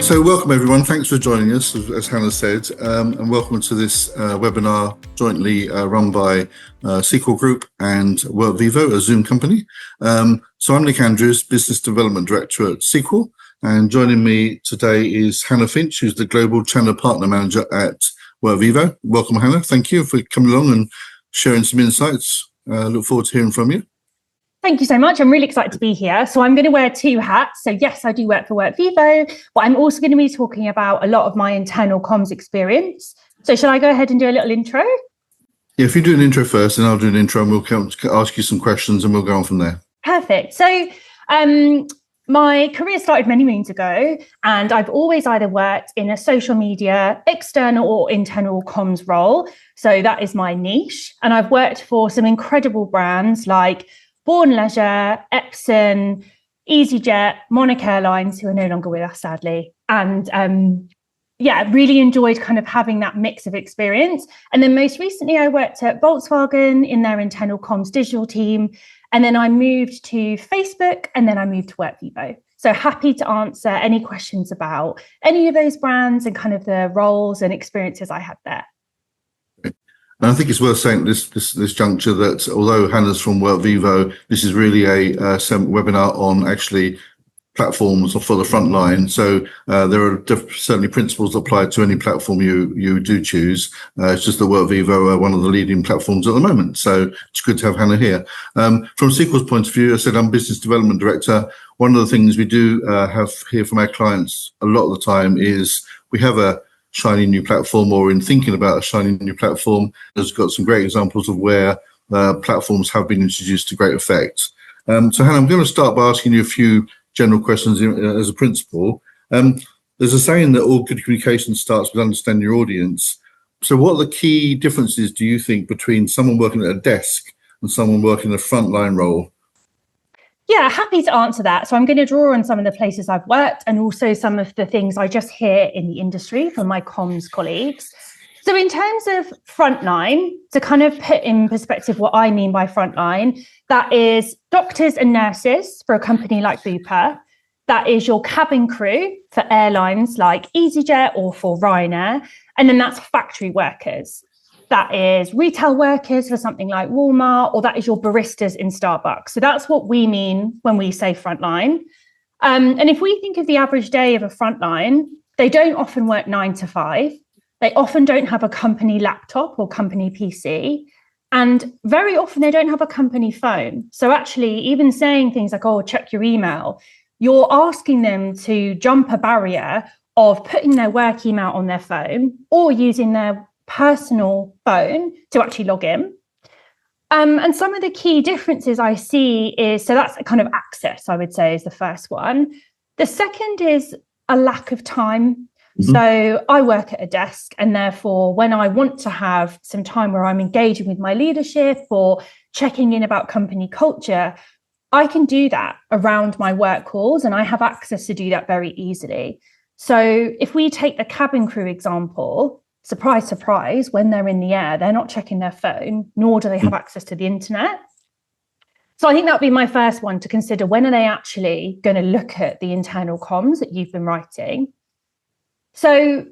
So welcome everyone, thanks for joining us, as Hannah said, and welcome to this webinar jointly run by Sequel Group and Workvivo, a Zoom company. So I'm Nick Andrews, Business Development Director at Sequel, and joining me today is Hannah Finch, who's the Global Channel Partner Manager at Workvivo. Welcome Hannah, thank you for coming along and sharing some insights. Look forward to hearing from you. Thank you so much. I'm really excited to be here. So I'm going to wear two hats. So yes, I do work for Workvivo, but I'm also going to be talking about a lot of my internal comms experience. So shall I go ahead and do a little intro? Yeah, if you do an intro first, then I'll do an intro and we'll ask you some questions and we'll go on from there. Perfect. So my career started many moons ago, and I've always either worked in a social media, external or internal comms role. So that is my niche. And I've worked for some incredible brands like Bourne Leisure, Epson, EasyJet, Monarch Airlines, who are no longer with us, sadly. And really enjoyed kind of having that mix of experience. And then most recently, I worked at Volkswagen in their internal comms digital team. And then I moved to Facebook, and then I moved to Workvivo. So happy to answer any questions about any of those brands and kind of the roles and experiences I had there. And I think it's worth saying this juncture that although Hannah's from Workvivo, this is really a webinar on actually platforms for the front line. So there are certainly principles that apply to any platform you do choose. It's just that Workvivo are one of the leading platforms at the moment. So it's good to have Hannah here. From Sequel's point of view, I said I'm Business Development Director. One of the things we do have here from our clients a lot of the time is we have a shiny new platform, or in thinking about a shiny new platform, has got some great examples of where platforms have been introduced to great effect. So Hannah, I'm going to start by asking you a few general questions as a principle. There's a saying that all good communication starts with understanding your audience. So what are the key differences, do you think, between someone working at a desk and someone working in a frontline role? Yeah, happy to answer that. So I'm going to draw on some of the places I've worked and also some of the things I just hear in the industry from my comms colleagues. So in terms of frontline, to kind of put in perspective what I mean by frontline, that is doctors and nurses for a company like Bupa. That is your cabin crew for airlines like EasyJet or for Ryanair. And then that's factory workers. That is retail workers for something like Walmart, or that is your baristas in Starbucks. So that's what we mean when we say frontline. And if we think of the average day of a frontline, they don't often work 9 to 5. They often don't have a company laptop or company PC. And very often they don't have a company phone. So actually, even saying things like, oh, check your email, you're asking them to jump a barrier of putting their work email on their phone or using their personal phone to actually log in. And some of the key differences I see is, so that's a kind of access, I would say, is the first one. The second is a lack of time. Mm-hmm. So I work at a desk, and therefore when I want to have some time where I'm engaging with my leadership or checking in about company culture, I can do that around my work calls, and I have access to do that very easily. So if we take the cabin crew example, surprise, surprise, when they're in the air, they're not checking their phone, nor do they have access to the internet. So I think that would be my first one to consider. When are they actually going to look at the internal comms that you've been writing? So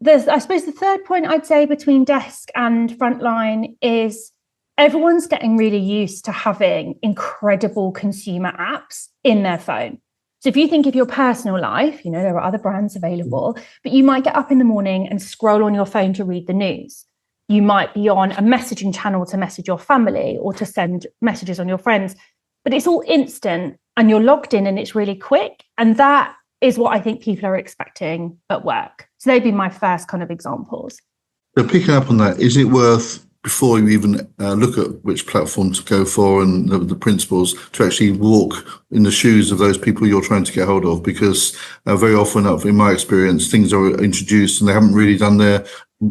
I suppose the third point I'd say between desk and frontline is everyone's getting really used to having incredible consumer apps in their phone. So if you think of your personal life, there are other brands available, but you might get up in the morning and scroll on your phone to read the news. You might be on a messaging channel to message your family or to send messages on your friends, but it's all instant and you're logged in and it's really quick. And that is what I think people are expecting at work. So they'd be my first kind of examples. So picking up on that, is it worth, before you even look at which platform to go for and the principles, to actually walk in the shoes of those people you're trying to get hold of? Because very often, in my experience, things are introduced and they haven't really done their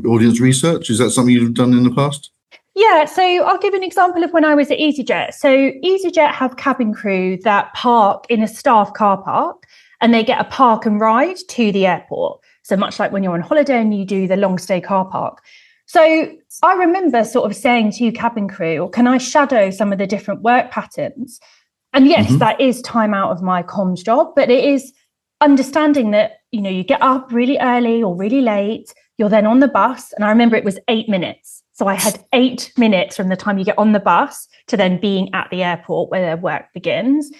audience research. Is that something you've done in the past? Yeah, so I'll give an example of when I was at EasyJet. So EasyJet have cabin crew that park in a staff car park, and they get a park and ride to the airport. So much like when you're on holiday and you do the long stay car park. So I remember sort of saying to cabin crew, can I shadow some of the different work patterns? And yes, that is time out of my comms job, but it is understanding that, you get up really early or really late, you're then on the bus. And I remember it was 8 minutes. So I had 8 minutes from the time you get on the bus to then being at the airport where their work begins.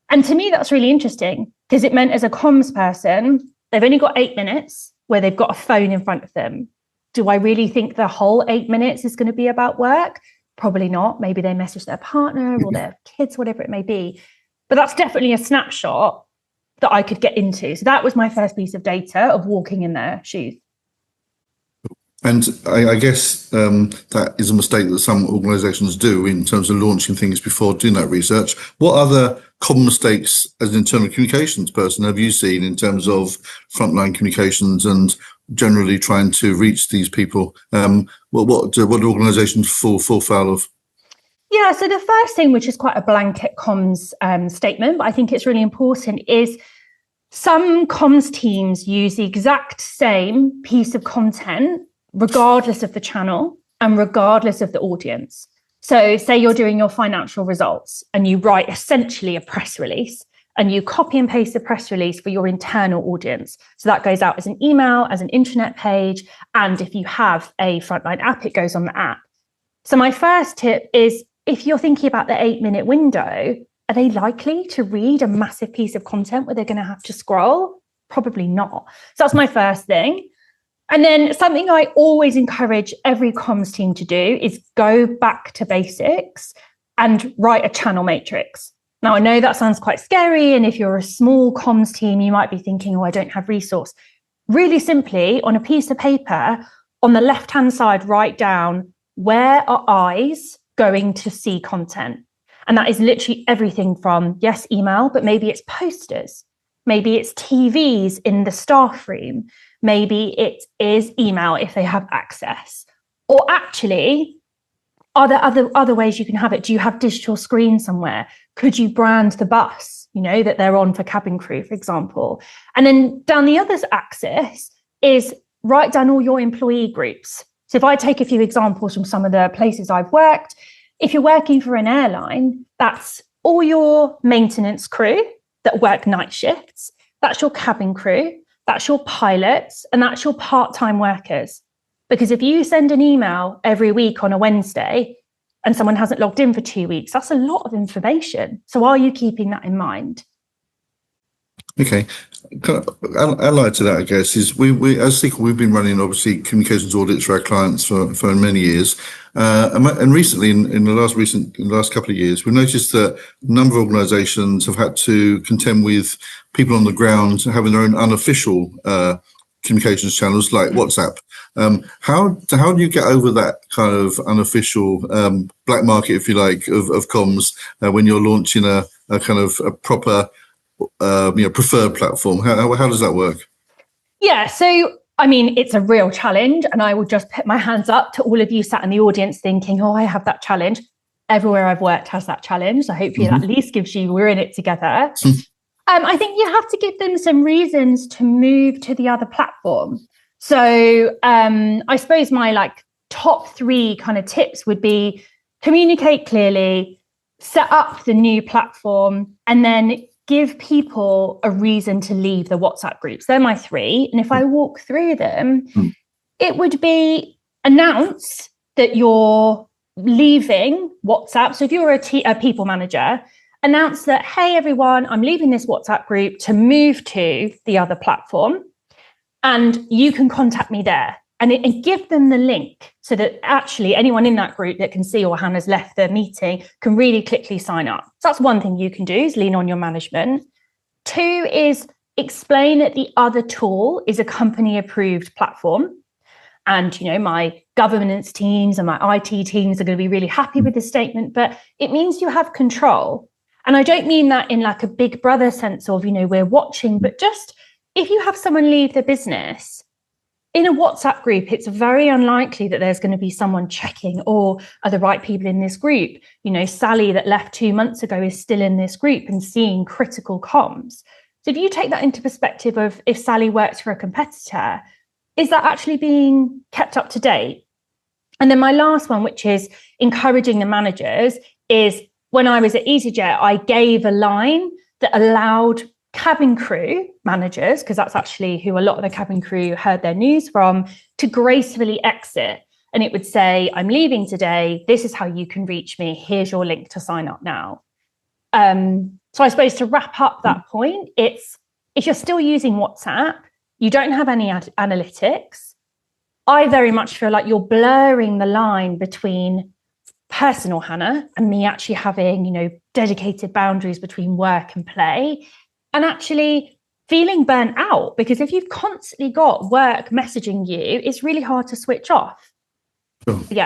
And to me, that's really interesting because it meant as a comms person, they've only got 8 minutes where they've got a phone in front of them. Do I really think the whole 8 minutes is going to be about work? Probably not. Maybe they message their partner or their kids, whatever it may be. But that's definitely a snapshot that I could get into. So that was my first piece of data of walking in their shoes. And I guess that is a mistake that some organisations do in terms of launching things before doing that research. What other common mistakes as an internal communications person have you seen in terms of frontline communications and generally trying to reach these people? What organisations fall foul of? Yeah, so the first thing, which is quite a blanket comms statement, but I think it's really important, is some comms teams use the exact same piece of content regardless of the channel and regardless of the audience. So say you're doing your financial results and you write essentially a press release and you copy and paste the press release for your internal audience. So that goes out as an email, as an intranet page, and if you have a frontline app, it goes on the app. So my first tip is, if you're thinking about the 8-minute window, are they likely to read a massive piece of content where they're going to have to scroll? Probably not. So that's my first thing. And then something I always encourage every comms team to do is go back to basics and write a channel matrix. Now, I know that sounds quite scary. And if you're a small comms team, you might be thinking, oh, I don't have resource. Really simply, on a piece of paper, on the left-hand side, write down, where are eyes going to see content? And that is literally everything from, yes, email, but maybe it's posters. Maybe it's TVs in the staff room. Maybe it is email if they have access. Or actually, are there other ways you can have it? Do you have digital screens somewhere? Could you brand the bus, that they're on for cabin crew, for example? And then down the other axis is write down all your employee groups. So if I take a few examples from some of the places I've worked, if you're working for an airline, that's all your maintenance crew that work night shifts. That's your cabin crew. That's your pilots, and that's your part-time workers. Because if you send an email every week on a Wednesday and someone hasn't logged in for 2 weeks, that's a lot of information. So are you keeping that in mind? Okay. Allied to that, I guess, is we as Sequel, we've been running obviously communications audits for our clients for many years, and recently in the last couple of years, we've noticed that a number of organisations have had to contend with people on the ground having their own unofficial communications channels like WhatsApp. How do you get over that kind of unofficial black market, if you like, of comms when you're launching a kind of a proper preferred platform? How does that work? Yeah, so I mean, it's a real challenge, and I will just put my hands up to all of you sat in the audience thinking, oh, I have that challenge. Everywhere I've worked has that challenge. So hopefully that at least gives you, we're in it together. I think you have to give them some reasons to move to the other platform. So I suppose my top 3 kind of tips would be communicate clearly, set up the new platform, and then give people a reason to leave the WhatsApp groups. They're my 3. And if I walk through them, it would be announce that you're leaving WhatsApp. So if you're a people manager, announce that, hey, everyone, I'm leaving this WhatsApp group to move to the other platform, and you can contact me there. And give them the link so that actually anyone in that group that can see, or Hannah's left the meeting, can really quickly sign up. So that's one thing you can do, is lean on your management. 2 is explain that the other tool is a company approved platform. And, my governance teams and my IT teams are going to be really happy with this statement, but it means you have control. And I don't mean that in a big brother sense of, we're watching, but just if you have someone leave the business, in a WhatsApp group, it's very unlikely that there's going to be someone checking, or are the right people in this group? Sally that left 2 months ago is still in this group and seeing critical comms. So if you take that into perspective of, if Sally works for a competitor, is that actually being kept up to date? And then my last one, which is encouraging the managers, is when I was at EasyJet, I gave a line that allowed cabin crew managers, because that's actually who a lot of the cabin crew heard their news from, to gracefully exit. And it would say, I'm leaving today. This is how you can reach me. Here's your link to sign up now. So I suppose to wrap up that point, it's if you're still using WhatsApp, you don't have any analytics. I very much feel like you're blurring the line between personal Hannah and me actually having, dedicated boundaries between work and play, and actually feeling burnt out, because if you've constantly got work messaging you, it's really hard to switch off.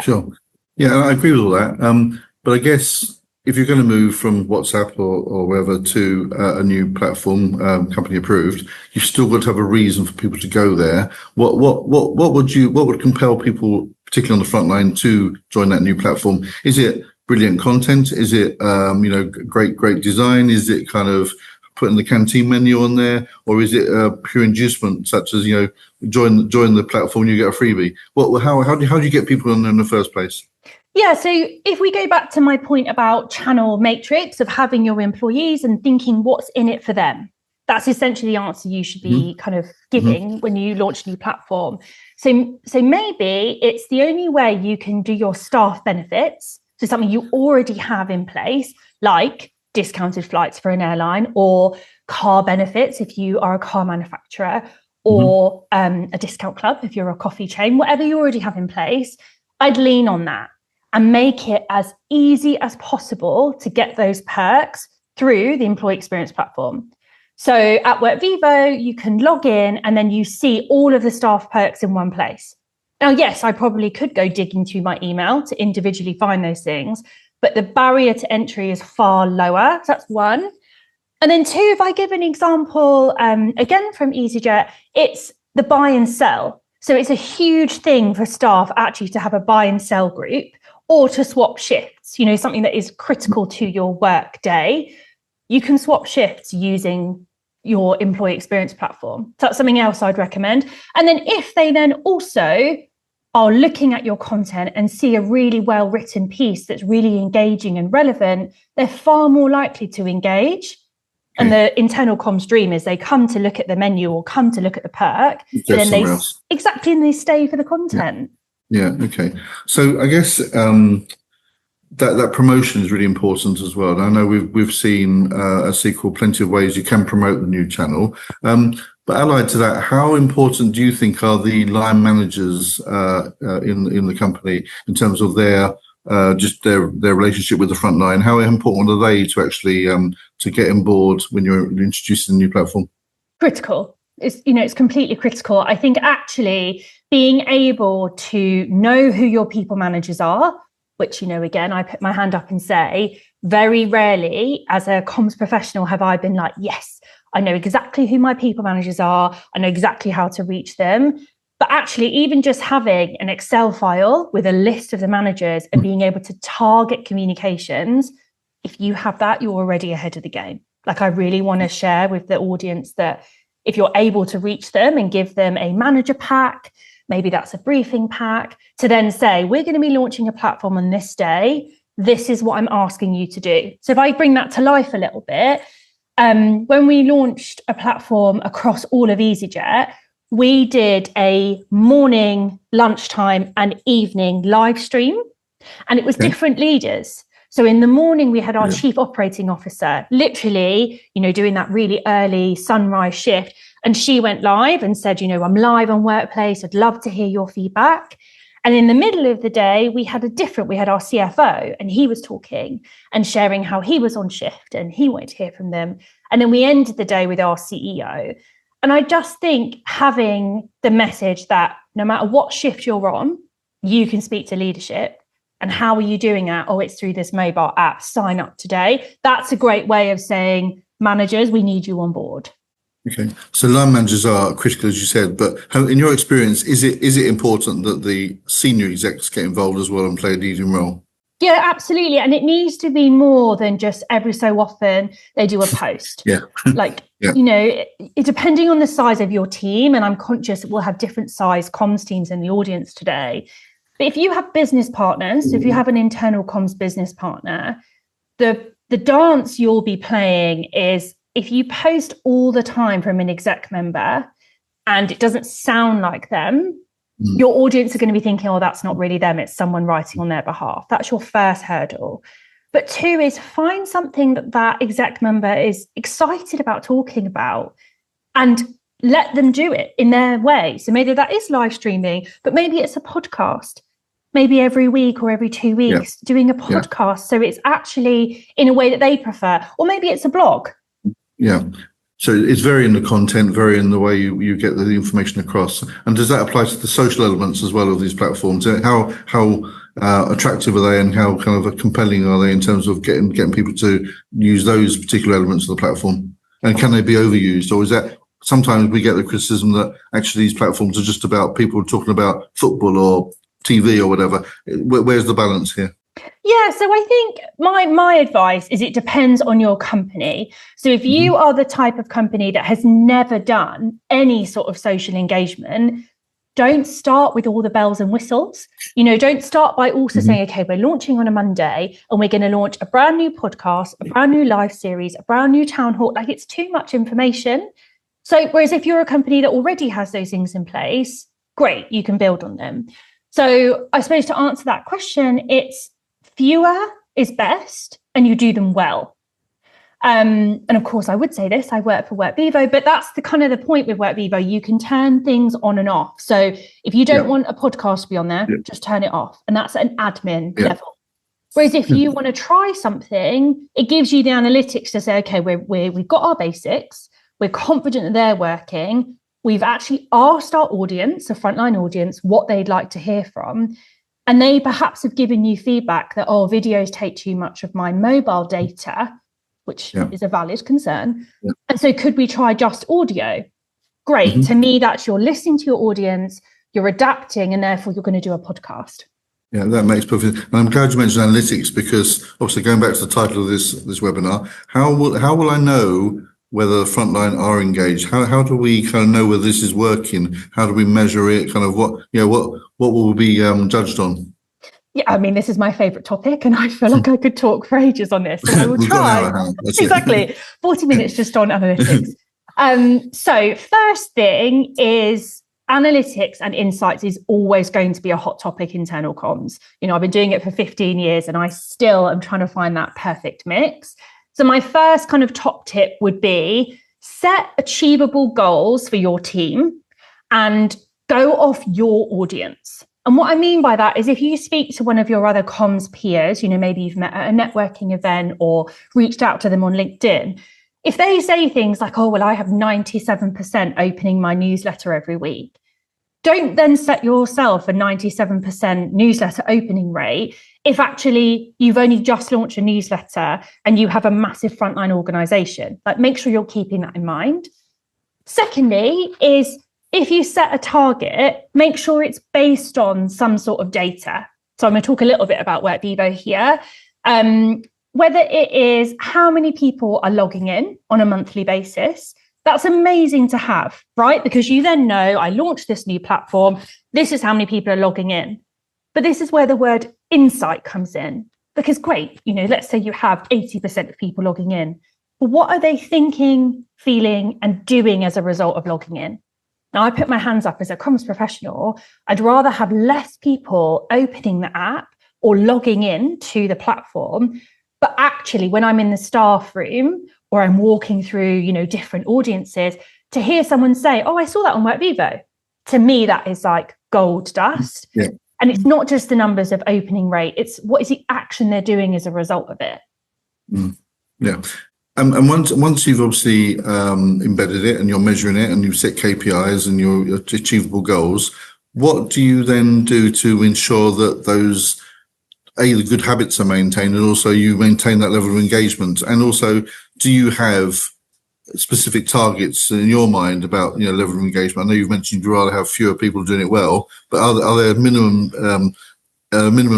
Sure. Yeah, I agree with all that. But I guess if you're going to move from WhatsApp or wherever to a new platform, company approved, you've still got to have a reason for people to go there. What would compel people, particularly on the front line, to join that new platform? Is it brilliant content? Is it great design? Is it kind of putting the canteen menu on there, or is it pure inducement, such as join the platform, you get a freebie? How do you get people on there in the first place? Yeah, so if we go back to my point about channel matrix of having your employees and thinking what's in it for them, that's essentially the answer you should be kind of giving when you launch a new platform. So maybe it's the only way you can do your staff benefits, so something you already have in place, like discounted flights for an airline, or car benefits if you are a car manufacturer, or a discount club if you're a coffee chain. Whatever you already have in place, I'd lean on that and make it as easy as possible to get those perks through the employee experience platform. So at Workvivo, you can log in and then you see all of the staff perks in one place. Now, yes, I probably could go digging through my email to individually find those things, but the barrier to entry is far lower. So that's one. And then two, if I give an example, again from EasyJet, it's the buy and sell. So it's a huge thing for staff actually to have a buy and sell group, or to swap shifts, something that is critical to your work day. You can swap shifts using your employee experience platform. So that's something else I'd recommend. And then if they then also are looking at your content and see a really well-written piece that's really engaging and relevant, they're far more likely to engage. And the internal comms dream is they come to look at the menu or come to look at the perk, and then they stay for the content. Yeah. Okay. So I guess that promotion is really important as well. And I know we've seen at Sequel plenty of ways you can promote the new channel. But allied to that, how important do you think are the line managers in the company in terms of their relationship with the front line? How important are they to actually to get on board when you're introducing a new platform? Critical. It's completely critical. I think actually being able to know who your people managers are, which, again, I put my hand up and say, very rarely as a comms professional have I been like, yes, I know exactly who my people managers are. I know exactly how to reach them. But actually, even just having an Excel file with a list of the managers and being able to target communications, if you have that, you're already ahead of the game. Like, I really want to share with the audience that if you're able to reach them and give them a manager pack, maybe that's a briefing pack, to then say, we're going to be launching a platform on this day. This is what I'm asking you to do. So if I bring that to life a little bit, when we launched a platform across all of EasyJet, we did a morning, lunchtime and evening live stream, and it was different leaders. So in the morning, we had our chief operating officer, literally, doing that really early sunrise shift. And she went live and said, I'm live on Workplace. I'd love to hear your feedback. And in the middle of the day, we had our CFO, and he was talking and sharing how he was on shift and he wanted to hear from them. And then we ended the day with our CEO. And I just think having the message that no matter what shift you're on, you can speak to leadership. And how are you doing that? Oh, it's through this mobile app. Sign up today. That's a great way of saying, managers, we need you on board. Okay, so line managers are critical, as you said, but in your experience, is it important that the senior execs get involved as well and play a leading role? Yeah, absolutely. And it needs to be more than just every so often they do a post. Depending on the size of your team, and I'm conscious we'll have different size comms teams in the audience today. But if you have business partners, if you have an internal comms business partner, the dance you'll be playing is if you post all the time from an exec member and it doesn't sound like them, your audience are going to be thinking, oh, that's not really them, it's someone writing on their behalf. That's your first hurdle. But 2 is find something that exec member is excited about talking about and let them do it in their way. So maybe that is live streaming, but maybe it's a podcast, maybe every week or every 2 weeks, doing a podcast. So it's actually in a way that they prefer, or maybe it's a blog. Yeah. So it's varying the content, varying the way you get the information across. And does that apply to the social elements as well of these platforms? How attractive are they, and how kind of compelling are they in terms of getting people to use those particular elements of the platform? And can they be overused, or is that sometimes we get the criticism that actually these platforms are just about people talking about football or TV or whatever? Where's the balance here? Yeah, so I think my advice is it depends on your company. So if you are the type of company that has never done any sort of social engagement, don't start with all the bells and whistles. Don't start by also saying, okay, we're launching on a Monday and we're going to launch a brand new podcast, a brand new live series, a brand new town hall. Like, it's too much information. So whereas if you're a company that already has those things in place, great, you can build on them. So I suppose to answer that question, it's fewer is best and you do them well. And of course, I would say this, I work for Workvivo, but that's the kind of the point with Workvivo. You can turn things on and off. So if you don't want a podcast to be on there, just turn it off. And that's at an admin level. Whereas if you want to try something, it gives you the analytics to say, okay, we've got our basics. We're confident that they're working. We've actually asked our audience, a frontline audience, what they'd like to hear from. And they perhaps have given you feedback that, oh, videos take too much of my mobile data, which is a valid concern. And so could we try just audio? Great. To me, that's you're listening to your audience, you're adapting, and therefore you're going to do a podcast. Yeah, that makes perfect sense. And I'm glad you mentioned analytics, because obviously going back to the title of this webinar, how will I know whether the frontline are engaged? How do we kind of know whether this is working? How do we measure it? Kind of what will be judged on? Yeah, I mean, this is my favorite topic, and I feel like I could talk for ages on this. So I will try. Exactly. 40 minutes just on analytics. So first thing is analytics and insights is always going to be a hot topic in internal comms. I've been doing it for 15 years and I still am trying to find that perfect mix. So my first kind of top tip would be set achievable goals for your team and go off your audience. And what I mean by that is if you speak to one of your other comms peers, maybe you've met at a networking event or reached out to them on LinkedIn, if they say things like, oh, well, I have 97% opening my newsletter every week, don't then set yourself a 97% newsletter opening rate if actually you've only just launched a newsletter and you have a massive frontline organization. Like, make sure you're keeping that in mind. Secondly is if you set a target, make sure it's based on some sort of data. So I'm going to talk a little bit about Workvivo here. Whether it is how many people are logging in on a monthly basis, that's amazing to have, right? Because you then know, I launched this new platform, this is how many people are logging in. But this is where the word insight comes in. Because great, let's say you have 80% of people logging in. But what are they thinking, feeling, and doing as a result of logging in? Now, I put my hands up as a comms professional. I'd rather have less people opening the app or logging in to the platform. But actually, when I'm in the staff room or I'm walking through, different audiences, to hear someone say, oh, I saw that on Workvivo. To me, that is like gold dust. Yeah. And it's not just the numbers of opening rate. It's what is the action they're doing as a result of it. Yeah. And once you've obviously embedded it and you're measuring it and you've set KPIs and your achievable goals, what do you then do to ensure that those the good habits are maintained, and also you maintain that level of engagement? And also, do you have specific targets in your mind about level of engagement? I know you've mentioned you'd rather have fewer people doing it well, but are there minimum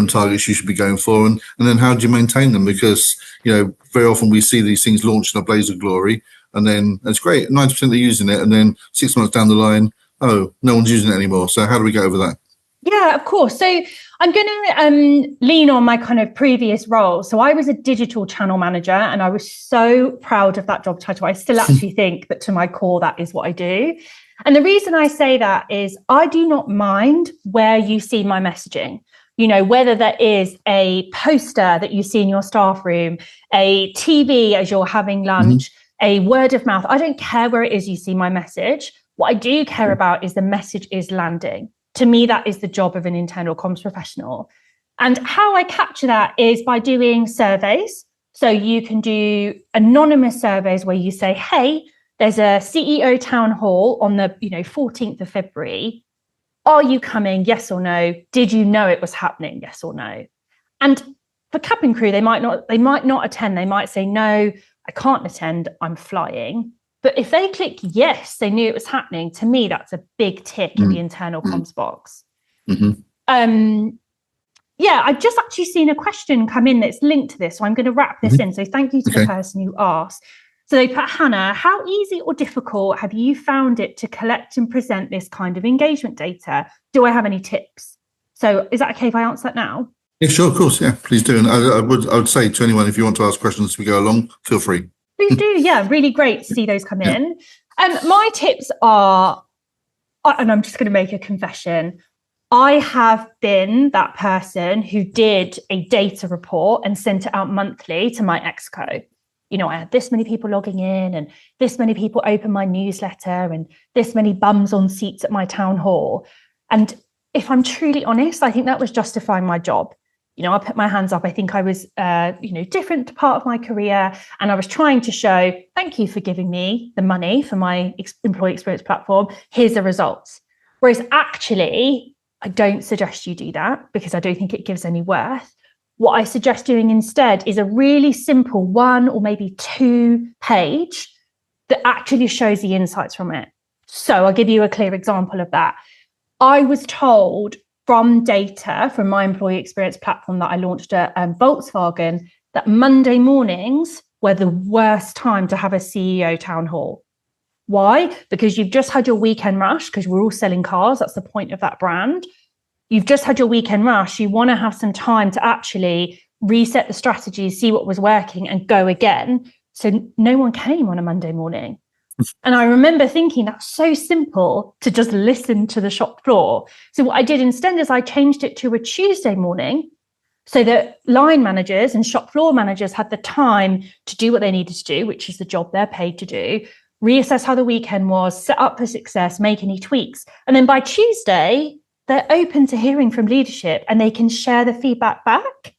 targets you should be going for, and then how do you maintain them? Because very often we see these things launched in a blaze of glory, and then it's great, 90% are using it, and then 6 months down the line, oh, no one's using it anymore. So how do we get over that? Yeah, of course. So I'm going to lean on my kind of previous role. So I was a digital channel manager, and I was so proud of that job title. I still actually think that to my core, that is what I do. And the reason I say that is I do not mind where you see my messaging. Whether that is a poster that you see in your staff room, a TV as you're having lunch, a word of mouth. I don't care where it is you see my message. What I do care about is the message is landing. To me, that is the job of an internal comms professional. And how I capture that is by doing surveys. So you can do anonymous surveys where you say, hey, there's a CEO town hall on the 14th of February. Are you coming? Yes or no? Did you know it was happening? Yes or no? And for cabin crew, they might not attend. They might say, no, I can't attend. I'm flying. But if they click yes, they knew it was happening. To me, that's a big tick in the internal comms box. I've just actually seen a question come in that's linked to this. So I'm going to wrap this in. So thank you to the person who asked. So they put, Hannah, how easy or difficult have you found it to collect and present this kind of engagement data? Do I have any tips? So is that okay if I answer that now? Yeah, sure, of course. Yeah, please do. And I would say to anyone, if you want to ask questions as we go along, feel free. Please do. Yeah, really great to see those come in. My tips are, and I'm just going to make a confession. I have been that person who did a data report and sent it out monthly to my exco. I had this many people logging in and this many people open my newsletter and this many bums on seats at my town hall. And if I'm truly honest, I think that was justifying my job. I put my hands up. I think I was, different part of my career. And I was trying to show, thank you for giving me the money for my employee experience platform. Here's the results. Whereas actually, I don't suggest you do that because I don't think it gives any worth. What I suggest doing instead is a really simple 1 or maybe 2 page that actually shows the insights from it. So I'll give you a clear example of that. I was told from data from my employee experience platform that I launched at Volkswagen that Monday mornings were the worst time to have a CEO town hall. Why? Because you've just had your weekend rush, because we're all selling cars. That's the point of that brand. You've just had your weekend rush. You want to have some time to actually reset the strategy, see what was working and go again. So no one came on a Monday morning. And I remember thinking that's so simple to just listen to the shop floor. So what I did instead is I changed it to a Tuesday morning so that line managers and shop floor managers had the time to do what they needed to do, which is the job they're paid to do, reassess how the weekend was, set up for success, make any tweaks. And then by Tuesday, they're open to hearing from leadership and they can share the feedback back.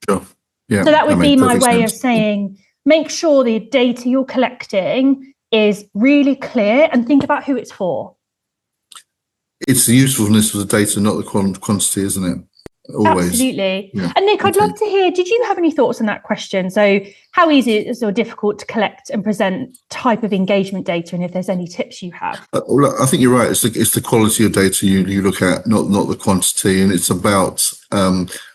Sure. Yeah. So that would be my way of saying, make sure the data you're collecting is really clear and think about who it's for. It's the usefulness of the data, not the quantity, isn't it? Always. Absolutely. Yeah. And Nick, I'd love to hear, did you have any thoughts on that question? So how easy is or difficult to collect and present type of engagement data, and if there's any tips you have? Well, I think you're right. It's the quality of data you look at, not the quantity. And it's about,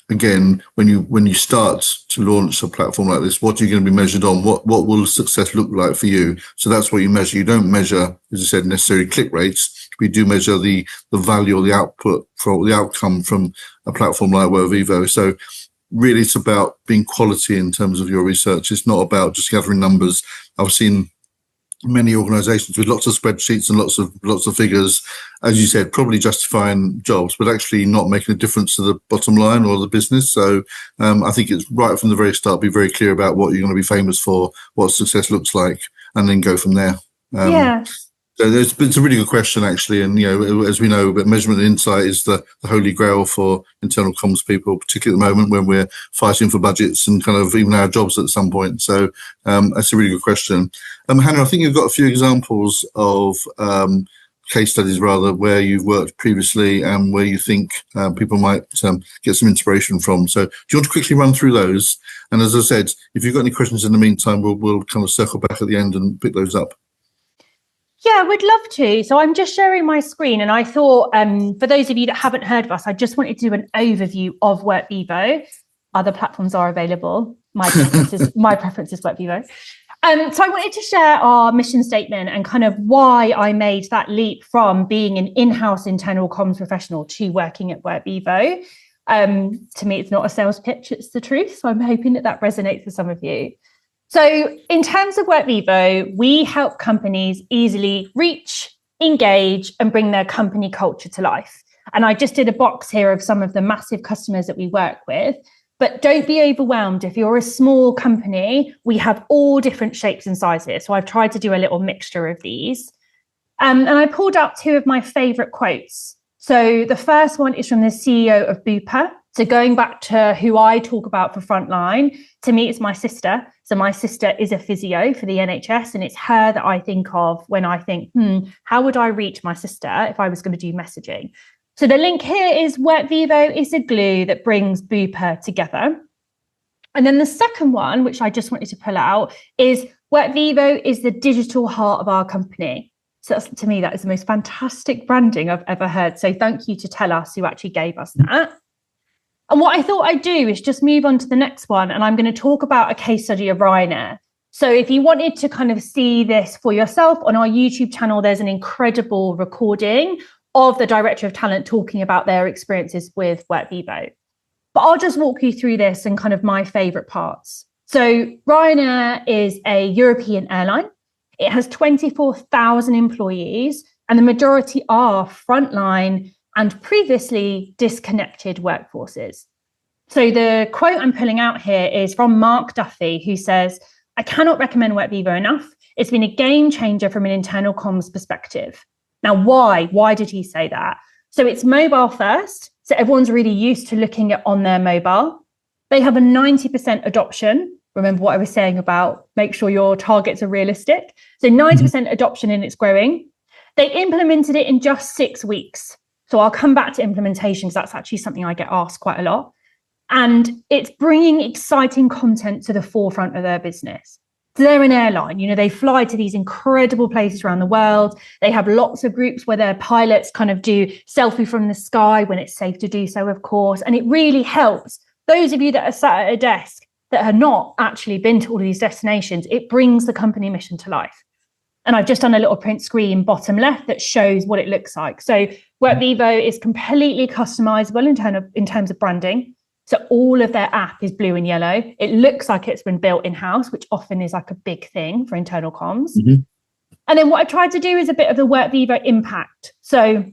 again, when you start to launch a platform like this, what are you going to be measured on? What will success look like for you? So that's what you measure. You don't measure, as I said, necessarily click rates. We do measure the value or the output for the outcome from a platform like Workvivo. So really it's about being quality in terms of your research. It's not about just gathering numbers. I've seen many organizations with lots of spreadsheets and lots of figures, as you said, probably justifying jobs, but actually not making a difference to the bottom line or the business. So I think it's right from the very start, be very clear about what you're going to be famous for, what success looks like, and then go from there. Yeah. So it's a really good question, actually. And, as we know, but measurement and insight is the holy grail for internal comms people, particularly at the moment when we're fighting for budgets and kind of even our jobs at some point. So that's a really good question. Hannah, I think you've got a few examples of case studies, rather, where you've worked previously and where you think people might get some inspiration from. So do you want to quickly run through those? And as I said, if you've got any questions in the meantime, we'll kind of circle back at the end and pick those up. Yeah, I would love to. So I'm just sharing my screen, and I thought, for those of you that haven't heard of us, I just wanted to do an overview of Workvivo. Other platforms are available. My preference is Workvivo. So I wanted to share our mission statement and kind of why I made that leap from being an in-house internal comms professional to working at Workvivo. To me, it's not a sales pitch, it's the truth. So I'm hoping that resonates with some of you. So in terms of Workvivo, we help companies easily reach, engage, and bring their company culture to life. And I just did a box here of some of the massive customers that we work with. But don't be overwhelmed. If you're a small company, we have all different shapes and sizes. So I've tried to do a little mixture of these. And I pulled out two of my favorite quotes. So the first one is from the CEO of Bupa. So going back to who I talk about for Frontline, to me, it's my sister. So my sister is a physio for the NHS, and it's her that I think of when I think, how would I reach my sister if I was going to do messaging? So the link here is Workvivo is a glue that brings Bupa together. And then the second one, which I just wanted to pull out, is Workvivo is the digital heart of our company. So that's, to me, that is the most fantastic branding I've ever heard. So thank you to TELUS who actually gave us that. And what I thought I'd do is just move on to the next one. And I'm going to talk about a case study of Ryanair. So if you wanted to kind of see this for yourself, on our YouTube channel, there's an incredible recording of the director of talent talking about their experiences with Workvivo. But I'll just walk you through this and kind of my favorite parts. So Ryanair is a European airline. It has 24,000 employees, and the majority are frontline and previously disconnected workforces. So the quote I'm pulling out here is from Mark Duffy, who says, "I cannot recommend Workvivo enough. It's been a game changer from an internal comms perspective." Now, why? Why did he say that? So it's mobile first. So everyone's really used to looking at on their mobile. They have a 90% adoption. Remember what I was saying about make sure your targets are realistic. So 90% adoption, and it's growing. They implemented it in just 6 weeks. So I'll come back to implementation because that's actually something I get asked quite a lot. And it's bringing exciting content to the forefront of their business. So they're an airline, they fly to these incredible places around the world. They have lots of groups where their pilots kind of do selfie from the sky when it's safe to do so, of course. And it really helps those of you that are sat at a desk that have not actually been to all of these destinations. It brings the company mission to life. And I've just done a little print screen bottom left that shows what it looks like. So Workvivo is completely customizable in terms of branding. So all of their app is blue and yellow. It looks like it's been built in-house, which often is like a big thing for internal comms. And then what I tried to do is a bit of the Workvivo impact. So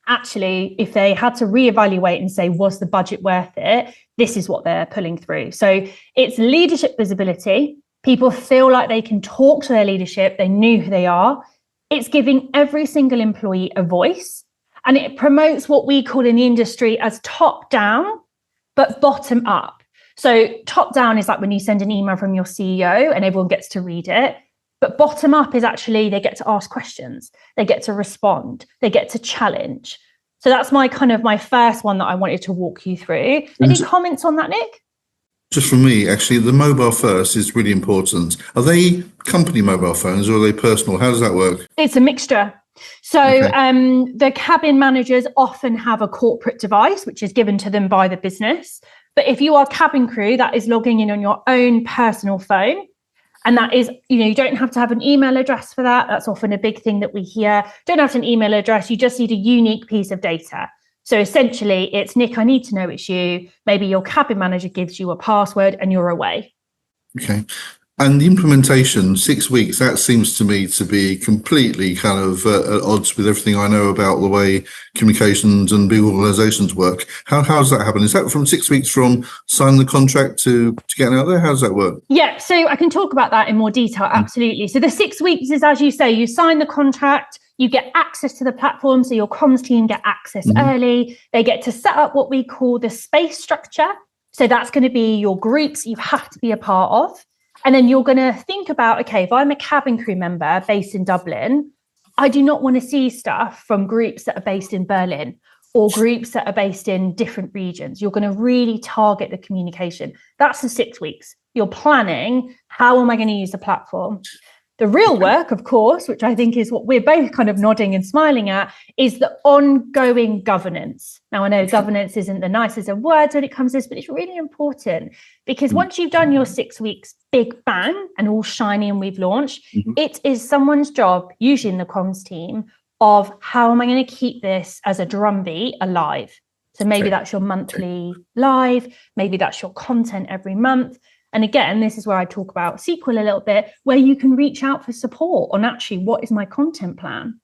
actually, if they had to reevaluate and say, was the budget worth it? This is what they're pulling through. So it's leadership visibility. People feel like they can talk to their leadership. They knew who they are. It's giving every single employee a voice. And it promotes what we call in the industry as top down, but bottom up. So top down is like when you send an email from your CEO and everyone gets to read it. But bottom up is actually they get to ask questions. They get to respond. They get to challenge. So that's my first one that I wanted to walk you through. Any comments on that, Nick? Just from me, actually, the mobile first is really important. Are they company mobile phones or are they personal? How does that work? It's a mixture. So the cabin managers often have a corporate device, which is given to them by the business. But if you are cabin crew, that is logging in on your own personal phone. And that is, you don't have to have an email address for that. That's often a big thing that we hear. Don't have an email address. You just need a unique piece of data. So essentially, it's Nick, I need to know it's you. Maybe your cabin manager gives you a password and you're away. Okay. And the implementation, 6 weeks, that seems to me to be completely kind of at odds with everything I know about the way communications and big organizations work. How does that happen? Is that from 6 weeks from signing the contract to getting out there? How does that work? Yeah, so I can talk about that in more detail. Absolutely. So the 6 weeks is, as you say, you sign the contract, you get access to the platform. So your comms team get access early. They get to set up what we call the space structure. So that's going to be your groups you have to be a part of. And then you're going to think about, okay, if I'm a cabin crew member based in Dublin, I do not want to see stuff from groups that are based in Berlin or groups that are based in different regions. You're going to really target the communication. That's the 6 weeks. You're planning, how am I going to use the platform? The real work, of course, which I think is what we're both kind of nodding and smiling at, is the ongoing governance. Now, I know governance isn't the nicest of words when it comes to this, but it's really important because once you've done your 6 weeks big bang and all shiny and we've launched, it is someone's job, usually in the comms team, of how am I going to keep this as a drumbeat alive? So maybe that's your monthly live, maybe that's your content every month. And again, this is where I talk about Sequel a little bit, where you can reach out for support on actually what is my content plan.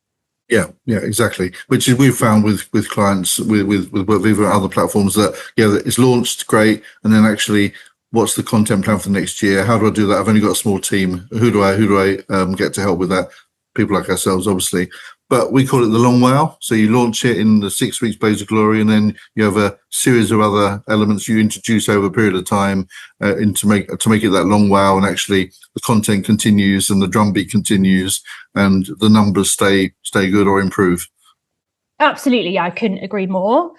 Yeah, exactly. Which is we've found with clients with Workvivo and other platforms that it's launched, great, and then actually, what's the content plan for the next year? How do I do that? I've only got a small team. Who do I get to help with that? People like ourselves, obviously. But we call it the long wow. So you launch it in the 6 weeks blaze of glory, and then you have a series of other elements you introduce over a period of time to make it that long wow. And actually, the content continues, and the drumbeat continues, and the numbers stay good or improve. Absolutely, yeah, I couldn't agree more.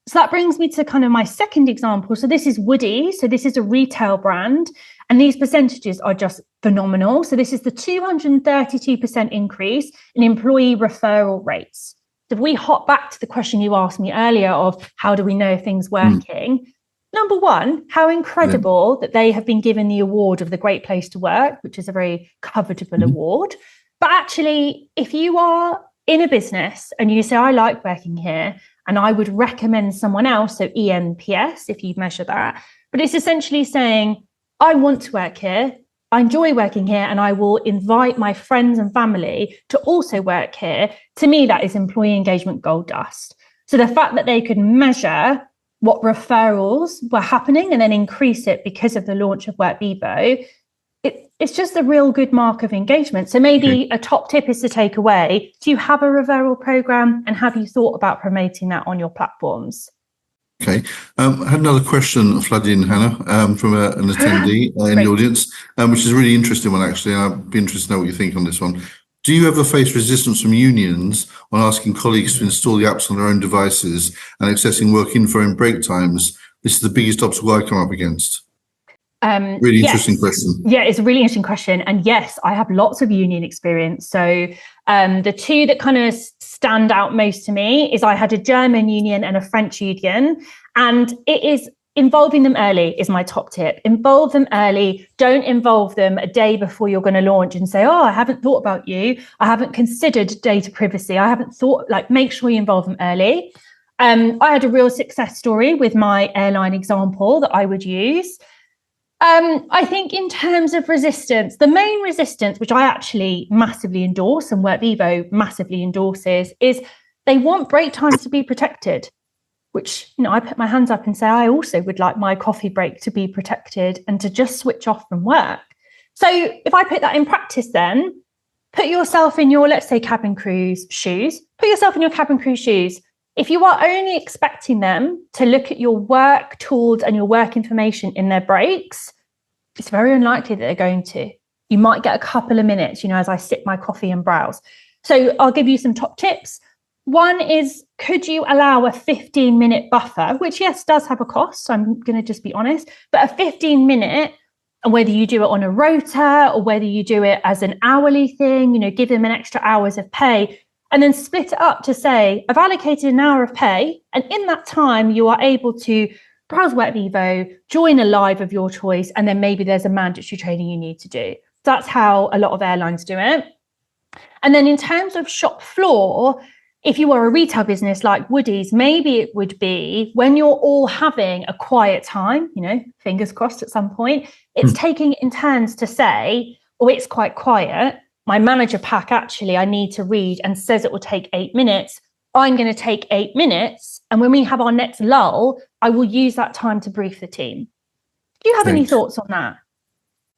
So that brings me to kind of my second example. So this is Woody. So this is a retail brand. And these percentages are just phenomenal. So this is the 232% increase in employee referral rates. So if we hop back to the question you asked me earlier of how do we know things working? Number one, how incredible that they have been given the award of the Great Place to Work, which is a very covetable award. But actually, if you are in a business and you say, I like working here, and I would recommend someone else, so ENPS, if you measure that, but it's essentially saying, I want to work here, I enjoy working here, and I will invite my friends and family to also work here. To me, that is employee engagement gold dust. So the fact that they could measure what referrals were happening and then increase it because of the launch of Workvivo, it's just a real good mark of engagement. So maybe a top tip is to take away, do you have a referral program, and have you thought about promoting that on your platforms? Okay. I had another question flood in, Hannah, from an attendee in the audience, which is a really interesting one, actually. I'd be interested to know what you think on this one. Do you ever face resistance from unions on asking colleagues to install the apps on their own devices and accessing work info in break times? This is the biggest obstacle I come up against. Really interesting question. Yeah, it's a really interesting question. And yes, I have lots of union experience. So the two that kind of stand out most to me is I had a German union and a French union. And it is involving them early is my top tip. Involve them early. Don't involve them a day before you're going to launch and say, oh, I haven't thought about you. I haven't considered data privacy. I haven't thought, make sure you involve them early. I had a real success story with my airline example that I would use. I think in terms of resistance, the main resistance, which I actually massively endorse and Workvivo massively endorses, is they want break times to be protected, which, I put my hands up and say, I also would like my coffee break to be protected and to just switch off from work. So if I put that in practice, then put yourself in your, let's say, cabin crew's shoes, put yourself in your cabin crew shoes. If you are only expecting them to look at your work tools and your work information in their breaks, it's very unlikely that they're going to. You might get a couple of minutes, as I sip my coffee and browse. So I'll give you some top tips. One is, could you allow a 15-minute buffer, which, yes, does have a cost. So I'm going to just be honest, but a 15-minute, and whether you do it on a rota or whether you do it as an hourly thing, give them an extra hours of pay, and then split it up to say, I've allocated an hour of pay, and in that time, you are able to browse Workvivo, join a live of your choice, and then maybe there's a mandatory training you need to do. That's how a lot of airlines do it. And then in terms of shop floor, if you are a retail business like Woody's, maybe it would be when you're all having a quiet time, fingers crossed at some point, it's taking it in turns to say, oh, it's quite quiet. My manager pack, actually, I need to read and says it will take 8 minutes. I'm going to take 8 minutes. And when we have our next lull, I will use that time to brief the team. Do you have any thoughts on that?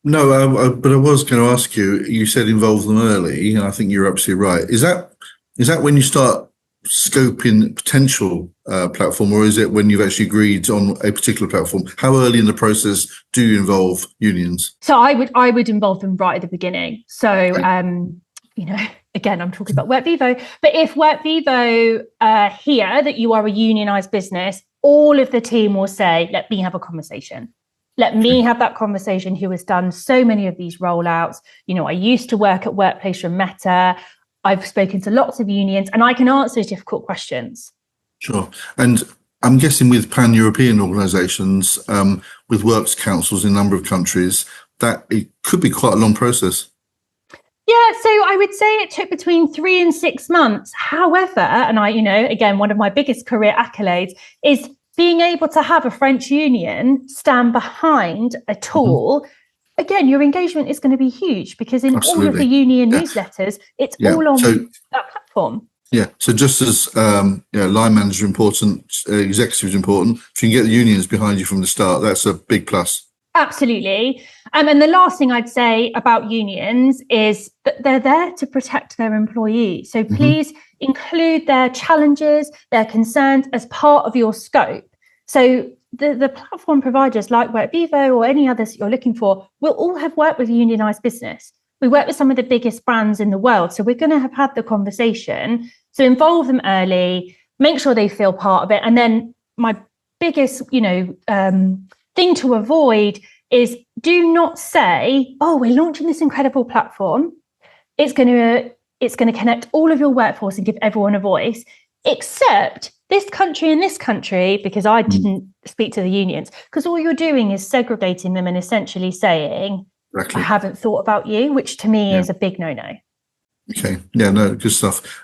No, but I was going to ask you, you said involve them early, and I think you're absolutely right. Is that when you start scoping potential platform, or is it when you've actually agreed on a particular platform? How early in the process do you involve unions? So I would involve them right at the beginning. So, again, I'm talking about Workvivo, but if Workvivo hear that you are a unionized business, all of the team will say, let me have a conversation. Let me have that conversation, who has done so many of these rollouts. I used to work at Workplace from Meta. I've spoken to lots of unions, and I can answer difficult questions. Sure. And I'm guessing with pan-European organisations, with works councils in a number of countries, that it could be quite a long process. Yeah, so I would say it took between 3 and 6 months. However, and again, one of my biggest career accolades is being able to have a French union stand behind a tool. Again, your engagement is going to be huge, because in all of the union newsletters, it's all on that platform. Yeah. So just as line manager important, executive is important, if you can get the unions behind you from the start, that's a big plus. Absolutely. And the last thing I'd say about unions is that they're there to protect their employees. So please include their challenges, their concerns as part of your scope. So the platform providers like Workvivo or any others that you're looking for will all have worked with unionized business. We work with some of the biggest brands in the world. So we're going to have had the conversation. So involve them early, make sure they feel part of it. And then my biggest, thing to avoid is, do not say, oh, we're launching this incredible platform. It's going to connect all of your workforce and give everyone a voice, except this country and this country, because I didn't speak to the unions, because all you're doing is segregating them and essentially saying, I haven't thought about you, which to me is a big no-no. Okay. Yeah, no, good stuff.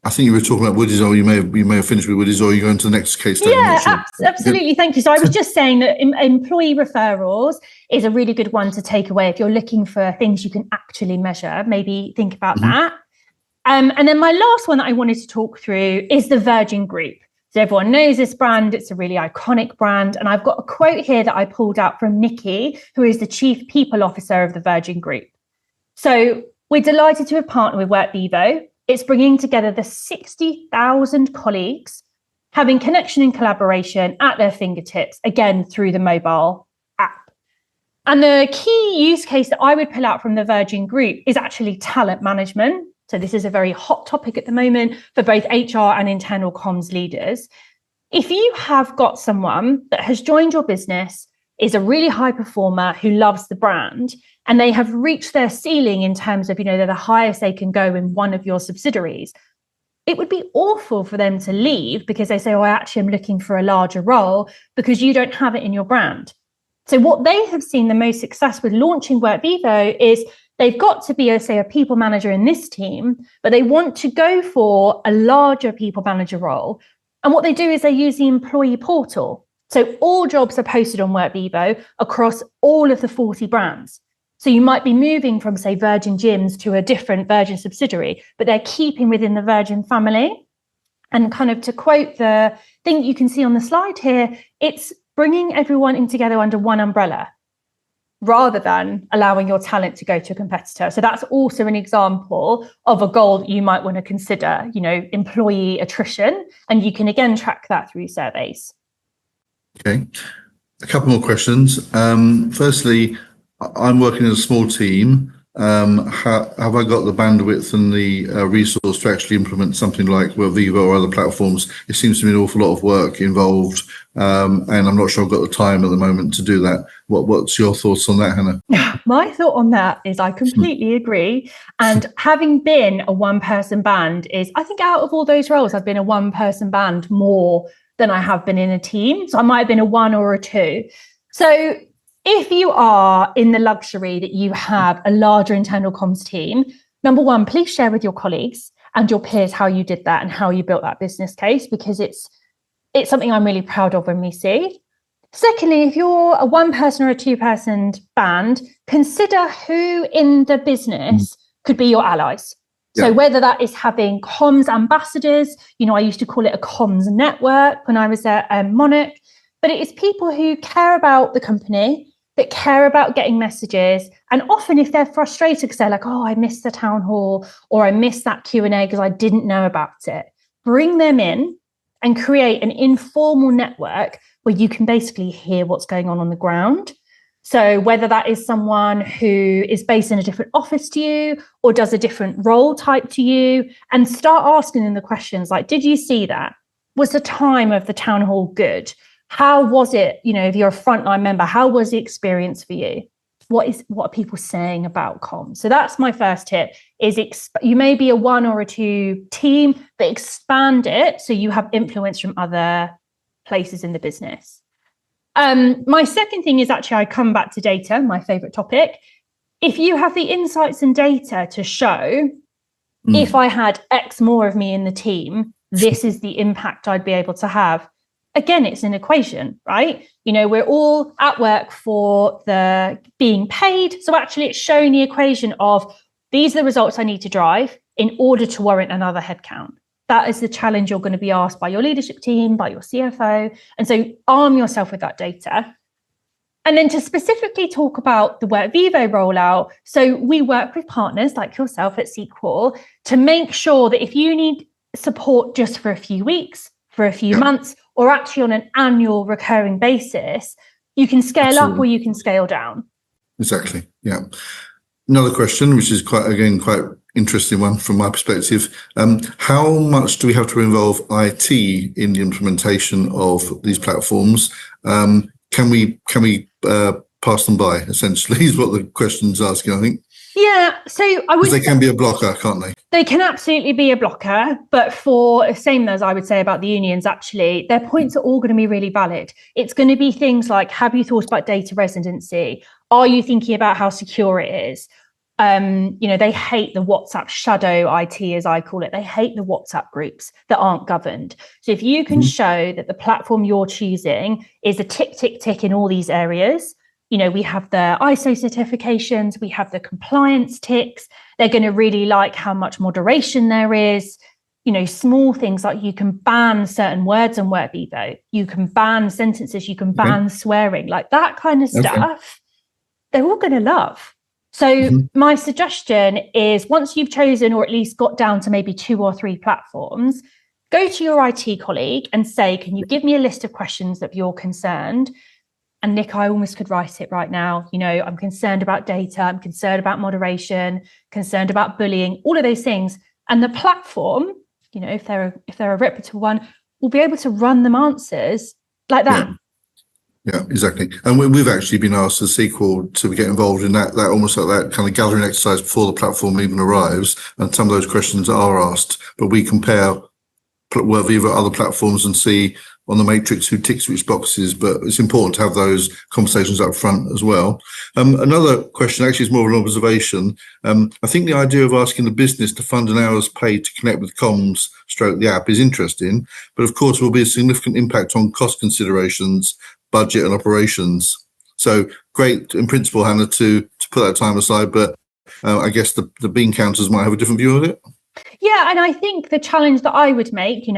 I think you were talking about Woody's, or you may have finished with Woody's, or you go into the next case study. Yeah, absolutely. Thank you. So I was just saying that employee referrals is a really good one to take away. If you're looking for things you can actually measure, maybe think about that. And then my last one that I wanted to talk through is the Virgin Group. So everyone knows this brand. It's a really iconic brand. And I've got a quote here that I pulled out from Nikki, who is the Chief People Officer of the Virgin Group. So we're delighted to have partnered with Workvivo. It's bringing together the 60,000 colleagues, having connection and collaboration at their fingertips, again, through the mobile app. And the key use case that I would pull out from the Virgin Group is actually talent management. So this is a very hot topic at the moment for both HR and internal comms leaders. If you have got someone that has joined your business, is a really high performer who loves the brand, and they have reached their ceiling in terms of, they're the highest they can go in one of your subsidiaries, it would be awful for them to leave because they say, oh, I actually am looking for a larger role, because you don't have it in your brand. So what they have seen the most success with launching Workvivo is they've got to be, a people manager in this team, but they want to go for a larger people manager role. And what they do is they use the employee portal. So all jobs are posted on Workvivo across all of the 40 brands. So you might be moving from, say, Virgin Gyms to a different Virgin subsidiary, but they're keeping within the Virgin family. And kind of to quote the thing you can see on the slide here, it's bringing everyone in together under one umbrella, rather than allowing your talent to go to a competitor. So that's also an example of a goal that you might want to consider, employee attrition. And you can, again, track that through surveys. Okay. A couple more questions. Firstly, I'm working in a small team. Have I got the bandwidth and the resource to actually implement something like Workvivo or other platforms? It seems to be an awful lot of work involved, and I'm not sure I've got the time at the moment to do that. What's your thoughts on that, Hannah? My thought on that is I completely agree. And having been a one-person band I think out of all those roles, I've been a one-person band more than I have been in a team. So I might have been a 1 or a 2. So if you are in the luxury that you have a larger internal comms team, number one, please share with your colleagues and your peers how you did that and how you built that business case, because it's something I'm really proud of when we see. Secondly, if you're a 1-person or a 2-person band, consider who in the business could be your allies. So whether that is having comms ambassadors, I used to call it a comms network when I was at Monarch, but it is people who care about the company, that care about getting messages. And often if they're frustrated because they're like, oh, I missed the town hall, or I missed that Q&A because I didn't know about it, bring them in and create an informal network where you can basically hear what's going on the ground. So whether that is someone who is based in a different office to you or does a different role type to you, and start asking them the questions like, did you see that? Was the time of the town hall good? How was it, if you're a frontline member, how was the experience for you? What are people saying about comms? So that's my first tip, is you may be a 1 or a 2 team, but expand it so you have influence from other places in the business. My second thing is actually, I come back to data, my favorite topic. If you have the insights and data to show, if I had X more of me in the team, this is the impact I'd be able to have. Again, it's an equation, right? We're all at work for the being paid. So actually it's showing the equation of these are the results I need to drive in order to warrant another headcount. That is the challenge you're going to be asked by your leadership team, by your CFO. And so arm yourself with that data. And then to specifically talk about the Workvivo rollout, so we work with partners like yourself at Sequel to make sure that if you need support just for a few weeks, for a few months, or actually on an annual recurring basis, you can scale up or you can scale down. Exactly. Yeah. Another question, which is quite interesting one from my perspective. How much do we have to involve IT in the implementation of these platforms? Can we pass them by, essentially, is what the question's asking, I think. Yeah, so I would. Because they can be a blocker, can't they? They can absolutely be a blocker, but for same as I would say about the unions, actually, their points are all going to be really valid. It's going to be things like, have you thought about data residency? Are you thinking about how secure it is? They hate the WhatsApp shadow IT, as I call it. They hate the WhatsApp groups that aren't governed. So if you can show that the platform you're choosing is a tick, tick, tick in all these areas, we have the ISO certifications, we have the compliance ticks. They're going to really like how much moderation there is. Small things like you can ban certain words on Workvivo. You can ban sentences, you can ban swearing, like that kind of stuff. They're all going to love. So my suggestion is, once you've chosen or at least got down to maybe 2 or 3 platforms, go to your IT colleague and say, can you give me a list of questions that you're concerned? And Nick, I almost could write it right now. I'm concerned about data, I'm concerned about moderation, concerned about bullying, all of those things. And the platform, if they're a reputable one, will be able to run them answers like that. Yeah, exactly. And we've actually been asked as Sequel to get involved in that almost like that kind of gathering exercise before the platform even arrives. And some of those questions are asked, but we compare Workvivo other platforms and see on the matrix who ticks which boxes, but it's important to have those conversations up front as well. Another question actually is more of an observation. I think the idea of asking the business to fund an hour's pay to connect with comms / the app is interesting, but of course will be a significant impact on cost considerations, budget and operations. So great in principle, Hannah, to put that time aside, but I guess the bean counters might have a different view of it. Yeah, and I think the challenge that I would make,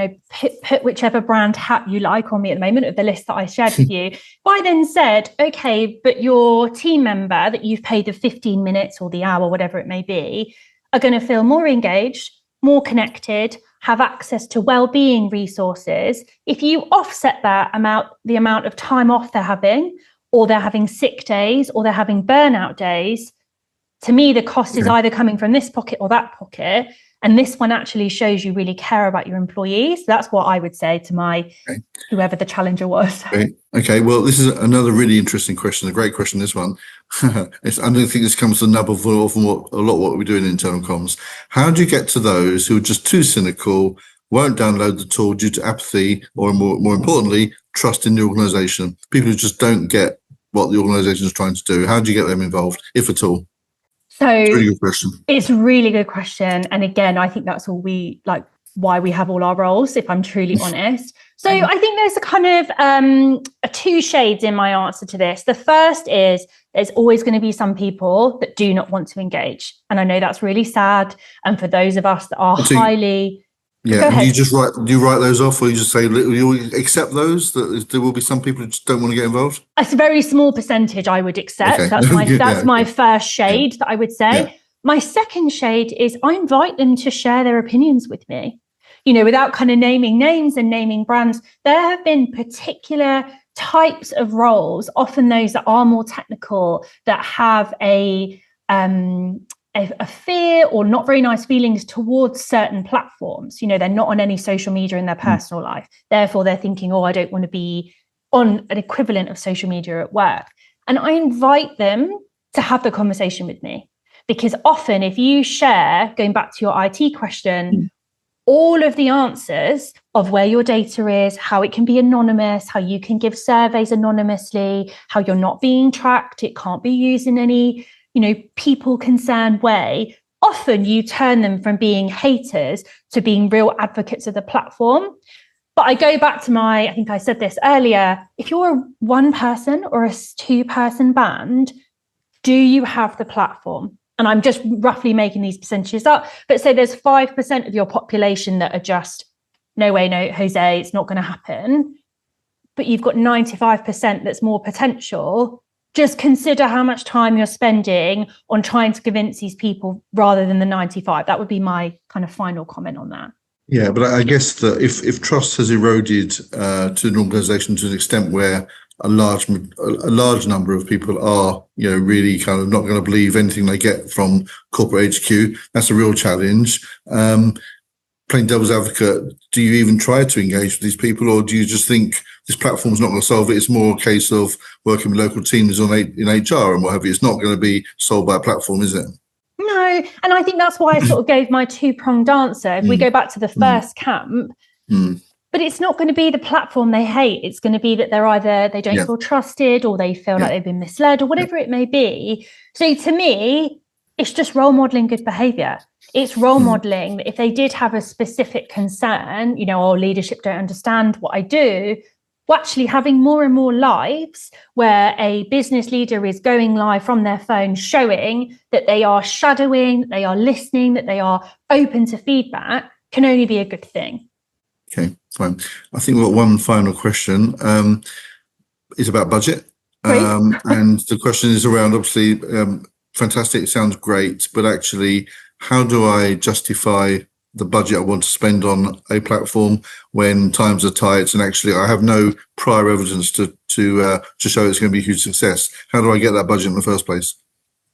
put whichever brand hat you like on me at the moment of the list that I shared with you. If I then said, okay, but your team member that you've paid the 15 minutes or the hour, whatever it may be, are going to feel more engaged, more connected, have access to well-being resources. If you offset the amount of time off they're having, or they're having sick days, or they're having burnout days, to me, the cost is either coming from this pocket or that pocket. And this one actually shows you really care about your employees. That's what I would say to whoever the challenger was. Okay. Well, this is another really interesting question, a great question, this one. I don't think this comes to the nub of a lot what we do in internal comms. How do you get to those who are just too cynical, won't download the tool due to apathy, or more importantly, trust in the organisation? People who just don't get what the organisation is trying to do. How do you get them involved, if at all? So it's a really good question. It's a really good question. And again, I think that's all why we have all our roles, if I'm truly honest. So I think there's a kind of 2 shades in my answer to this. The first is there's always going to be some people that do not want to engage. And I know that's really sad. And for those of us that are highly... Yeah, and do you write those off, or you just say you accept those, that there will be some people who just don't want to get involved? It's a very small percentage I would accept. Okay. That's my first shade that I would say. Yeah. My second shade is I invite them to share their opinions with me. Without kind of naming names and naming brands, there have been particular types of roles, often those that are more technical, that have a fear or not very nice feelings towards certain platforms. They're not on any social media in their personal life. Therefore, they're thinking, I don't want to be on an equivalent of social media at work. And I invite them to have the conversation with me, because often if you share, going back to your IT question, all of the answers of where your data is, how it can be anonymous, how you can give surveys anonymously, how you're not being tracked, it can't be used in any, people concerned way. Often you turn them from being haters to being real advocates of the platform. But I go back to I think I said this earlier, if you're a 1 person or a 2-person band, do you have the platform? And I'm just roughly making these percentages up, but say there's 5% of your population that are just, no way, no, Jose, it's not going to happen. But you've got 95% that's more potential. Just consider how much time you're spending on trying to convince these people rather than the 95. That would be my kind of final comment on that. Yeah, but I guess that if trust has eroded to an organisation to an extent where a large number of people are, really kind of not going to believe anything they get from corporate HQ, that's a real challenge. Playing devil's advocate, do you even try to engage with these people, or do you just think this platform's not going to solve it? It's more a case of working with local teams in HR and what have you. It's not going to be solved by a platform, is it? No, and I think that's why I sort of gave my 2-pronged answer. If we go back to the first camp, but it's not going to be the platform they hate. It's going to be that they don't feel trusted, or they feel like they've been misled, or whatever it may be. So to me, it's just role modeling good behavior. It's role modeling that if they did have a specific concern, leadership don't understand what I do, well, actually having more and more lives where a business leader is going live from their phone, showing that they are shadowing, that they are listening, that they are open to feedback, can only be a good thing. Okay, fine. I think we've got one final question. It's about budget. And the question is around, obviously, fantastic, sounds great, but actually, how do I justify the budget I want to spend on a platform when times are tight and actually I have no prior evidence to show it's going to be a huge success? How do I get that budget in the first place?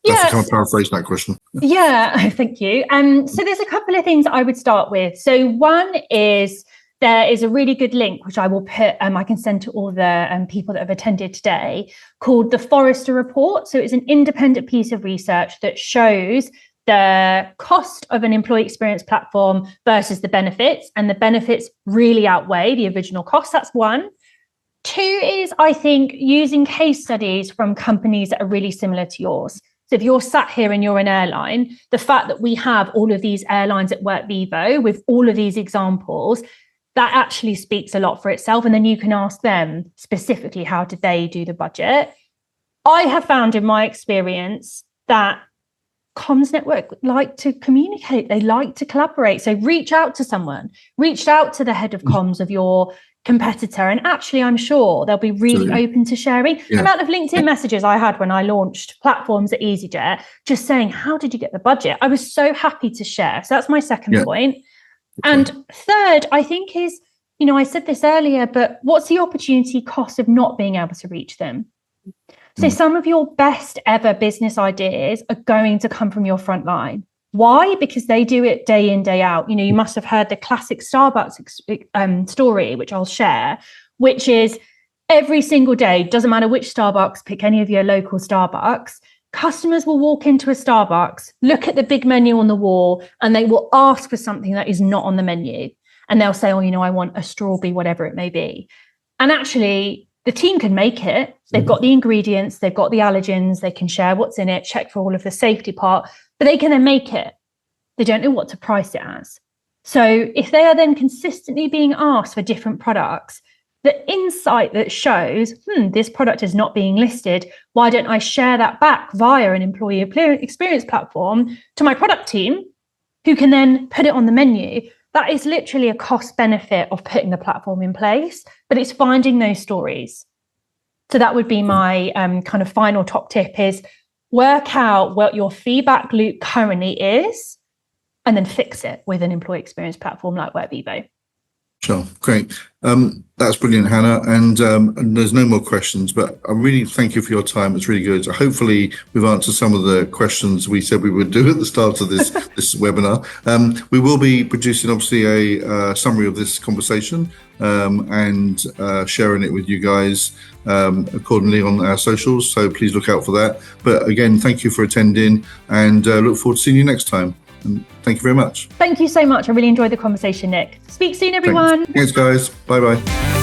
That's to kind of paraphrase that question. Yeah, thank you. So there's a couple of things I would start with. So one is, there is a really good link, which I will put, I can send to all the people that have attended today, called the Forrester Report. So it's an independent piece of research that shows the cost of an employee experience platform versus the benefits, and the benefits really outweigh the original cost. That's one. Two is, I think, using case studies from companies that are really similar to yours. So if you're sat here and you're an airline, the fact that we have all of these airlines at Workvivo with all of these examples, that actually speaks a lot for itself. And then you can ask them specifically, how did they do the budget? I have found in my experience that comms network like to communicate, they like to collaborate. So reach out to someone, reach out to the head of comms of your competitor, and actually I'm sure they'll be really open to sharing. The amount of LinkedIn messages I had when I launched platforms at EasyJet, just saying, how did you get the budget? I was so happy to share. So that's my second point. And third, I think is, I said this earlier, but what's the opportunity cost of not being able to reach them? So some of your best ever business ideas are going to come from your front line. Why? Because they do it day in, day out. You must have heard the classic Starbucks story, which I'll share, which is every single day, doesn't matter which Starbucks, pick any of your local Starbucks, customers will walk into a Starbucks, look at the big menu on the wall, and they will ask for something that is not on the menu. And they'll say, I want a strawberry, whatever it may be. And actually, the team can make it. They've got the ingredients, they've got the allergens, they can share what's in it, check for all of the safety part, but they can then make it. They don't know what to price it as. So if they are then consistently being asked for different products, the insight that shows, this product is not being listed, why don't I share that back via an employee experience platform to my product team, who can then put it on the menu? That is literally a cost benefit of putting the platform in place, but it's finding those stories. So that would be my kind of final top tip, is work out what your feedback loop currently is and then fix it with an employee experience platform like Workvivo. Sure, great. That's brilliant, Hannah. And there's no more questions, but I really thank you for your time. It's really good. Hopefully, we've answered some of the questions we said we would do at the start of this webinar. We will be producing, obviously, a summary of this conversation and sharing it with you guys accordingly on our socials. So please look out for that. But again, thank you for attending, and look forward to seeing you next time. And thank you very much. Thank you so much. I really enjoyed the conversation, Nick. Speak soon, everyone. Thanks guys. Bye bye.